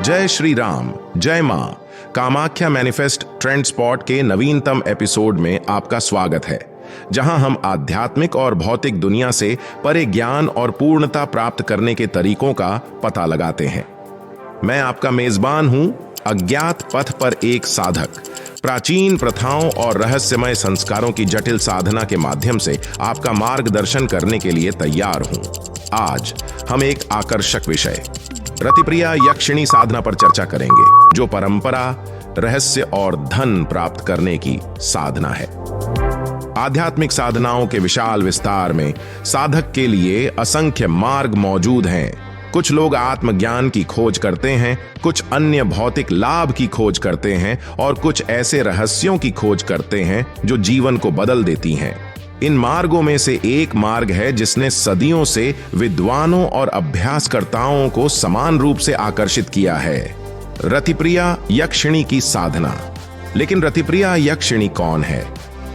जय श्री राम, जय मां। कामाख्या मैनिफेस्ट ट्रेंड स्पॉट के नवीनतम एपिसोड में आपका स्वागत है, जहां हम आध्यात्मिक और भौतिक दुनिया से परे ज्ञान और पूर्णता प्राप्त करने के तरीकों का पता लगाते हैं। मैं आपका मेजबान हूं, अज्ञात पथ पर एक साधक। प्राचीन प्रथाओं और रहस्यमय संस्कारों की जटिल साधना के माध्यम से आपका मार्गदर्शन करने के लिए तैयार हूं। आज हम एक आकर्षक विषय रतिप्रिया यक्षिणी साधना पर चर्चा करेंगे, जो परंपरा, रहस्य और धन प्राप्त करने की साधना है। आध्यात्मिक साधनाओं के विशाल विस्तार में साधक के लिए असंख्य मार्ग मौजूद हैं। कुछ लोग आत्मज्ञान की खोज करते हैं, कुछ अन्य भौतिक लाभ की खोज करते हैं और कुछ ऐसे रहस्यों की खोज करते हैं जो जीवन को बदल देती हैं। इन मार्गों में से एक मार्ग है जिसने सदियों से विद्वानों और अभ्यासकर्ताओं को समान रूप से आकर्षित किया है, रतिप्रिया यक्षिणी की साधना। लेकिन रतिप्रिया यक्षिणी कौन है?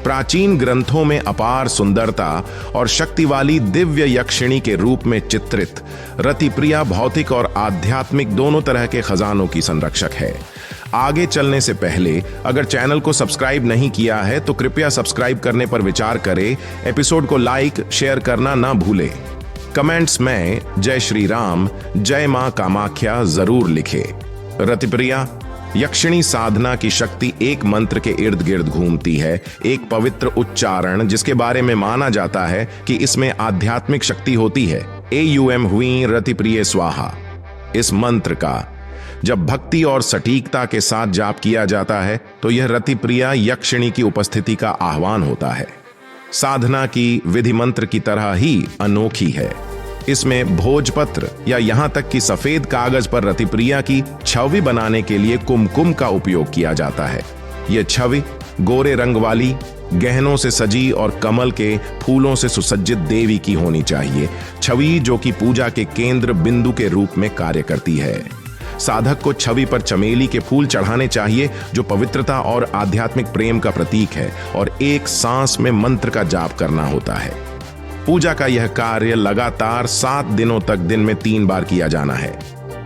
प्राचीन ग्रंथों में अपार सुंदरता और शक्ति वाली दिव्य यक्षिणी के रूप में चित्रित रतिप्रिया भौतिक और आध्यात्मिक दोनों तरह के खजानों की संरक्षक है। आगे चलने से पहले अगर चैनल को सब्सक्राइब नहीं किया है तो कृपया सब्सक्राइब करने पर विचार करें। एपिसोड को लाइक शेयर करना ना भूलें। कमेंट्स में जय श्री राम, जय मां कामाख्या जरूर लिखें। रतिप्रिया यक्षिणी साधना की शक्ति एक मंत्र के इर्द गिर्द घूमती है, एक पवित्र उच्चारण जिसके बारे में माना जाता है कि इसमें आध्यात्मिक शक्ति होती है। AUM हुई रतिप्रिय स्वाहा। इस मंत्र का जब भक्ति और सटीकता के साथ जाप किया जाता है तो यह रतिप्रिया यक्षिणी की उपस्थिति का आह्वान होता है। साधना की विधि मंत्र की तरह ही अनोखी है। इसमें भोजपत्र या यहां तक कि सफेद कागज पर रतिप्रिया की छवि बनाने के लिए कुमकुम का उपयोग किया जाता है। यह छवि गोरे रंग वाली, गहनों से सजी और कमल के फूलों से सुसज्जित देवी की होनी चाहिए। छवि जो कि पूजा के केंद्र बिंदु के रूप में कार्य करती है। साधक को छवि पर चमेली के फूल चढ़ाने चाहिए, जो पवित्रता और आध्यात्मिक प्रेम का प्रतीक है, और एक सांस में मंत्र का जाप करना होता है। पूजा का यह कार्य लगातार 7 दिनों तक दिन में 3 बार किया जाना है।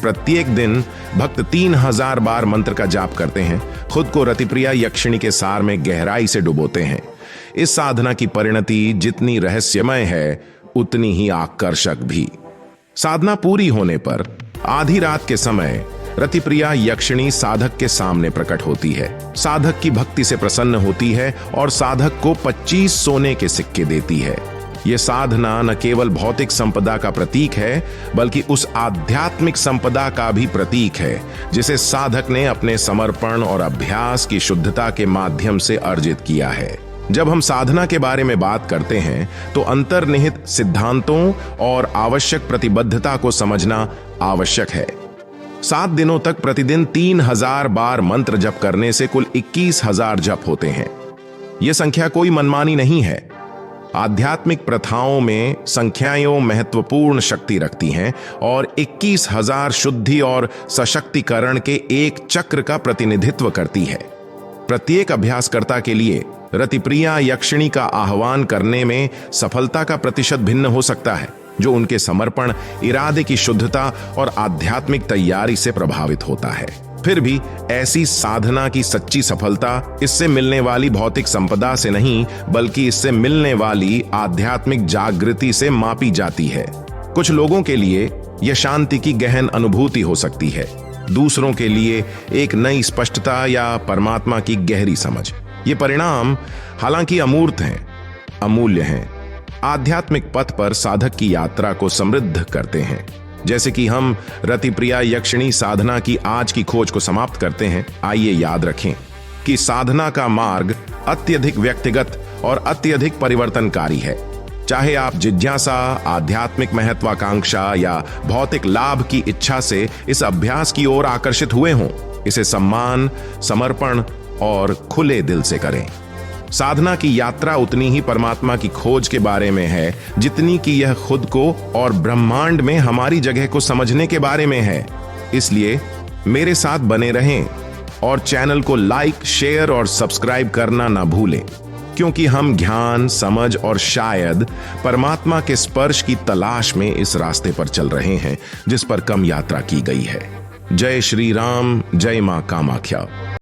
प्रत्येक दिन भक्त 3000 बार मंत्र का जाप करते हैं, खुद को रतिप्रिया यक्षिणी के सार में गहराई से डुबोते हैं। इस साधना की परिणति जितनी रहस्यमय है उतनी ही आकर्षक भी। साधना पूरी होने पर आधी रात के समय रतिप्रिया यक्षिणी साधक के सामने प्रकट होती है। साधक की भक्ति से प्रसन्न होती है और साधक को 25 सोने के सिक्के देती है। यह साधना न केवल भौतिक संपदा का प्रतीक है, बल्कि उस आध्यात्मिक संपदा का भी प्रतीक है जिसे साधक ने अपने समर्पण और अभ्यास की शुद्धता के माध्यम से अर्जित किया है। जब हम साधना के बारे में बात करते हैं तो अंतर्निहित सिद्धांतों और आवश्यक प्रतिबद्धता को समझना आवश्यक है। 7 दिनों तक प्रतिदिन 3000 बार मंत्र जप करने से कुल 21000 जप होते हैं। यह संख्या कोई मनमानी नहीं है। आध्यात्मिक प्रथाओं में संख्याएं महत्वपूर्ण शक्ति रखती हैं और 21000 शुद्धि और सशक्तिकरण के एक चक्र का प्रतिनिधित्व करती है। प्रत्येक अभ्यासकर्ता के लिए रतिप्रिया यक्षिणी का आह्वान करने में सफलता का प्रतिशत भिन्न हो सकता है, जो उनके समर्पण, इरादे की शुद्धता और आध्यात्मिक तैयारी से प्रभावित होता है। फिर भी ऐसी साधना की सच्ची सफलता इससे मिलने वाली भौतिक संपदा से नहीं, बल्कि इससे मिलने वाली आध्यात्मिक जागृति से मापी जाती है। कुछ लोगों के लिए यह शांति की गहन अनुभूति हो सकती है, दूसरों के लिए एक नई स्पष्टता या परमात्मा की गहरी समझ। ये परिणाम हालांकि अमूर्त हैं, अमूल्य हैं, आध्यात्मिक पथ पर साधक की यात्रा को समृद्ध करते हैं। जैसे कि हम रतिप्रिया यक्षिणी साधना की आज की खोज को समाप्त करते हैं, आइए याद रखें कि साधना का मार्ग अत्यधिक व्यक्तिगत और अत्यधिक परिवर्तनकारी है। चाहे आप जिज्ञासा, आध्यात्मिक महत्वाकांक्षा या भौतिक लाभ की इच्छा से इस अभ्यास की ओर आकर्षित हुए हों, इसे सम्मान, समर्पण और खुले दिल से करें। साधना की यात्रा उतनी ही परमात्मा की खोज के बारे में है जितनी कि यह खुद को और ब्रह्मांड में हमारी जगह को समझने के बारे में है। इसलिए मेरे साथ बने रहें और चैनल को लाइक, शेयर और सब्सक्राइब करना ना भूलें, क्योंकि हम ज्ञान, समझ और शायद परमात्मा के स्पर्श की तलाश में इस रास्ते पर चल रहे हैं जिस पर कम यात्रा की गई है। जय श्री राम, जय मां कामाख्या।